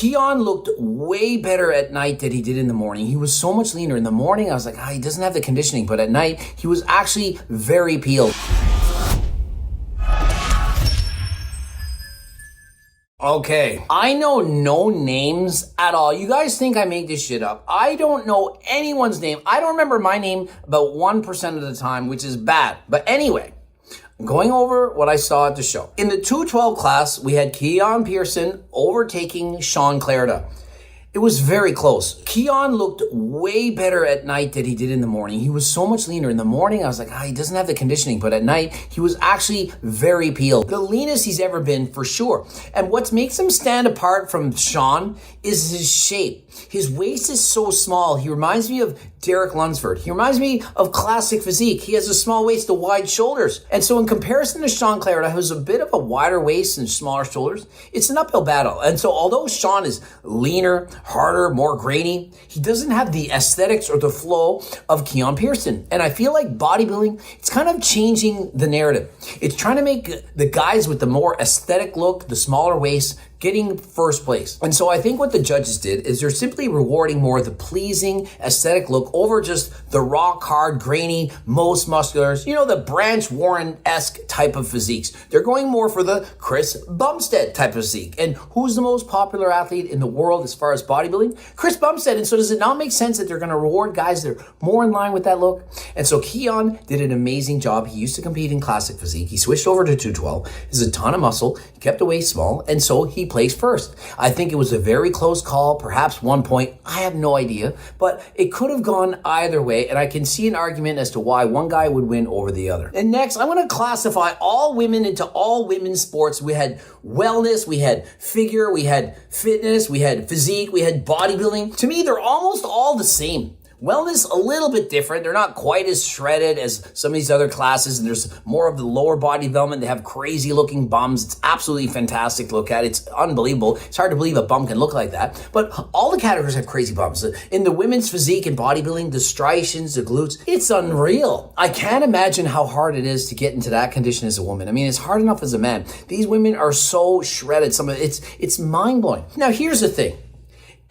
Keone looked way better at night than he did in the morning. He was so much leaner. In the morning, I was like, he doesn't have the conditioning, but at night, he was actually very peeled. Okay, I know no names at all. You guys think I make this shit up. I don't know anyone's name. I don't remember my name about 1% of the time, which is bad. But anyway, I'm going over what I saw at the show. In the 212 class, we had Keone Pearson overtaking Sean Clarida. It was very close. Keone looked way better at night than he did in the morning. He was so much leaner. In the morning, I was like, he doesn't have the conditioning, but at night, he was actually very peeled. The leanest he's ever been, for sure. And what makes him stand apart from Sean is his shape. His waist is so small. He reminds me of Derek Lunsford. He reminds me of classic physique. He has a small waist, the wide shoulders. And so in comparison to Sean Clarida, who has a bit of a wider waist and smaller shoulders, it's an uphill battle. And so although Sean is leaner, harder, more grainy, he doesn't have the aesthetics or the flow of Keone Pearson. And I feel like bodybuilding, it's kind of changing the narrative. It's trying to make the guys with the more aesthetic look, the smaller waist, getting first place. And so I think what the judges did is they're simply rewarding more the pleasing aesthetic look over just the rock hard, grainy, most musculars, the Branch Warren-esque type of physiques. They're going more for the Chris Bumstead type of physique. And who's the most popular athlete in the world as far as bodybuilding? Chris Bumstead. And so does it not make sense that they're going to reward guys that are more in line with that look? And so Keone did an amazing job. He used to compete in classic physique. He switched over to 212. He has a ton of muscle. He kept the waist small. And so he placed first. I think it was a very close call, perhaps 1 point. I have no idea, but it could have gone either way, and I can see an argument as to why one guy would win over the other. And next, I'm going to classify all women into all women's sports. We had wellness, we had figure, we had fitness, we had physique, we had bodybuilding. To me, they're almost all the same. Wellness, a little bit different. They're not quite as shredded as some of these other classes, and there's more of the lower body development. They have crazy looking bums. It's absolutely fantastic to look at. It's unbelievable. It's hard to believe a bum can look like that. But all the categories have crazy bums. In the women's physique and bodybuilding, the striations, the glutes, it's unreal. I can't imagine how hard it is to get into that condition as a woman. I mean, it's hard enough as a man. These women are so shredded. It's mind-blowing. Now, here's the thing.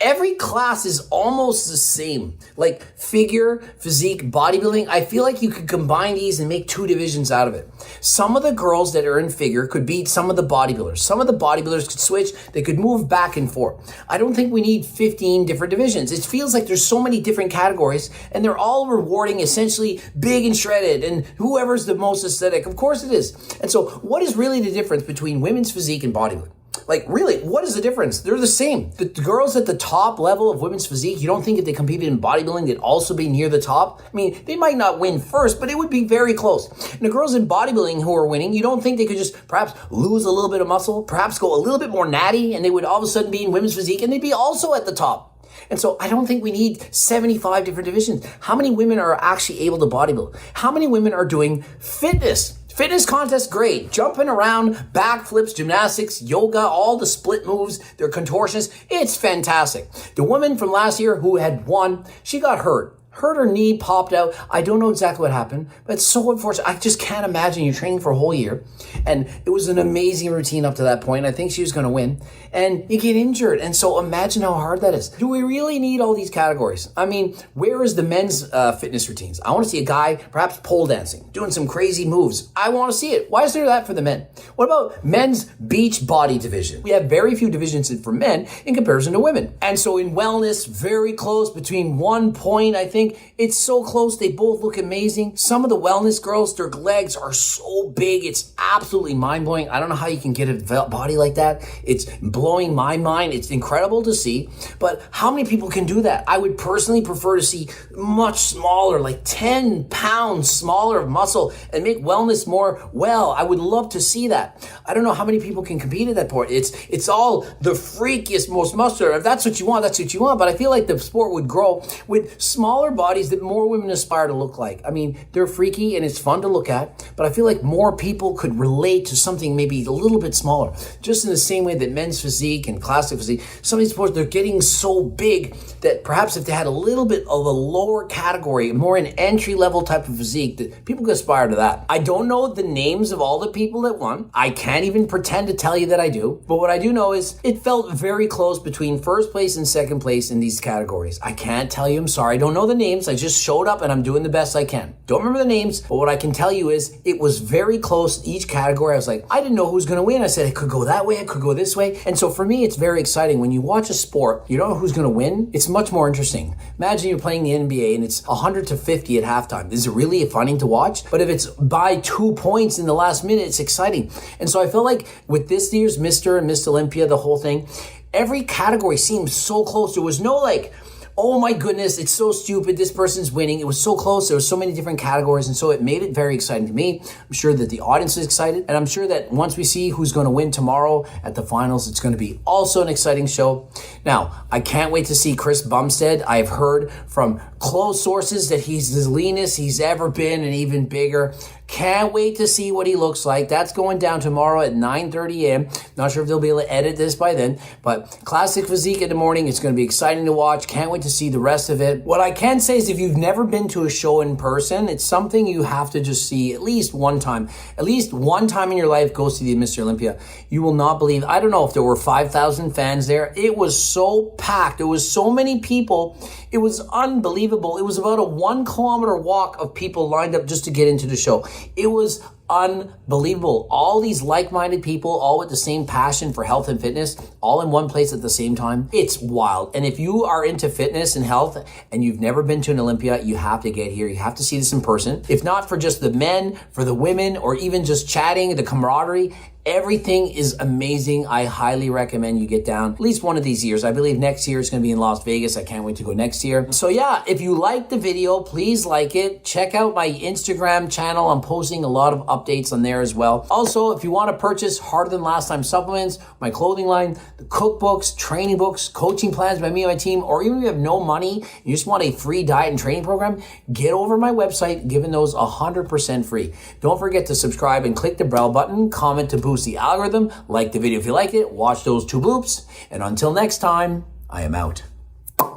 Every class is almost the same. Like figure, physique, bodybuilding, I feel like you could combine these and make two divisions out of it. Some of the girls that are in figure could beat some of the bodybuilders. Some of the bodybuilders could switch. They could move back and forth. I don't think we need 15 different divisions. It feels like there's so many different categories and they're all rewarding essentially big and shredded and whoever's the most aesthetic. Of course it is. And so what is really the difference between women's physique and bodybuilding? Like, really, what is the difference? They're the same. The girls at the top level of women's physique, you don't think if they competed in bodybuilding, they'd also be near the top? I mean, they might not win first, but it would be very close. And the girls in bodybuilding who are winning, you don't think they could just perhaps lose a little bit of muscle, perhaps go a little bit more natty, and they would all of a sudden be in women's physique, and they'd be also at the top. And so I don't think we need 75 different divisions. How many women are actually able to bodybuild? How many women are doing fitness? Fitness contest, great. Jumping around, backflips, gymnastics, yoga, all the split moves, their contortions. It's fantastic. The woman from last year who had won, she got hurt. Her knee popped out. I don't know exactly what happened, but it's so unfortunate. I just can't imagine you're training for a whole year. And it was an amazing routine up to that point. I think she was going to win. And you get injured. And so imagine how hard that is. Do we really need all these categories? I mean, where is the men's fitness routines? I want to see a guy perhaps pole dancing, doing some crazy moves. I want to see it. Why is there that for the men? What about men's beach body division? We have very few divisions for men in comparison to women. And so in wellness, very close, between 1 point, I think. It's so close. They both look amazing. Some of the wellness girls, their legs are so big. It's absolutely mind-blowing. I don't know how you can get a body like that. It's blowing my mind. It's incredible to see. But how many people can do that? I would personally prefer to see much smaller, like 10 pounds smaller of muscle and make wellness more well. I would love to see that. I don't know how many people can compete at that point. It's all the freakiest, most muscular. If that's what you want, that's what you want. But I feel like the sport would grow with smaller smaller bodies that more women aspire to look like. I mean, they're freaky and it's fun to look at, but I feel like more people could relate to something maybe a little bit smaller. Just in the same way that men's physique and classic physique, some of these sports, they're getting so big that perhaps if they had a little bit of a lower category, more an entry-level type of physique, that people could aspire to that. I don't know the names of all the people that won. I can't even pretend to tell you that I do. But what I do know is it felt very close between first place and second place in these categories. I can't tell you, I'm sorry, I don't know the names. I just showed up and I'm doing the best I can. Don't remember the names, but what I can tell you is it was very close each category. I was like, I didn't know who was going to win. I said, it could go that way, it could go this way. And so for me, it's very exciting. When you watch a sport, you don't know who's going to win. It's much more interesting. Imagine you're playing the NBA and it's 100-50 at halftime. Is it really funny to watch? But if it's by 2 points in the last minute, it's exciting. And so I felt like with this year's Mr. and Miss Olympia, the whole thing, every category seemed so close. There was no like, oh my goodness, it's so stupid, this person's winning. It was so close. There were so many different categories. And so it made it very exciting to me. I'm sure that the audience is excited. And I'm sure that once we see who's going to win tomorrow at the finals, it's going to be also an exciting show. Now, I can't wait to see Chris Bumstead. I've heard from close sources that he's the leanest he's ever been and even bigger. Can't wait to see what he looks like. That's going down tomorrow at 9:30 a.m. Not sure if they'll be able to edit this by then, but classic physique in the morning. It's going to be exciting to watch. Can't wait to see the rest of it. What I can say is if you've never been to a show in person, it's something you have to just see at least one time. At least one time in your life, go see the Mr. Olympia. You will not believe, I don't know if there were 5,000 fans there. It was so packed. There was so many people. It was unbelievable. It was about a 1 kilometer walk of people lined up just to get into the show. It was unbelievable. All these like-minded people, all with the same passion for health and fitness, all in one place at the same time. It's wild. And if you are into fitness and health and you've never been to an Olympia, you have to get here. You have to see this in person. If not for just the men, for the women, or even just chatting, the camaraderie, everything is amazing. I highly recommend you get down at least one of these years. I believe next year it's going to be in Las Vegas. I can't wait to go next year. So yeah, if you liked the video, please like it. Check out my Instagram channel. I'm posting a lot of updates on there as well. Also, if you want to purchase Harder Than Last Time supplements, my clothing line, the cookbooks, training books, coaching plans by me and my team, or even if you have no money, you just want a free diet and training program, get over my website, giving those 100% free. Don't forget to subscribe and click the bell button, comment to boost the algorithm, like the video if you liked it, watch those 2 bloops, and until next time, I am out.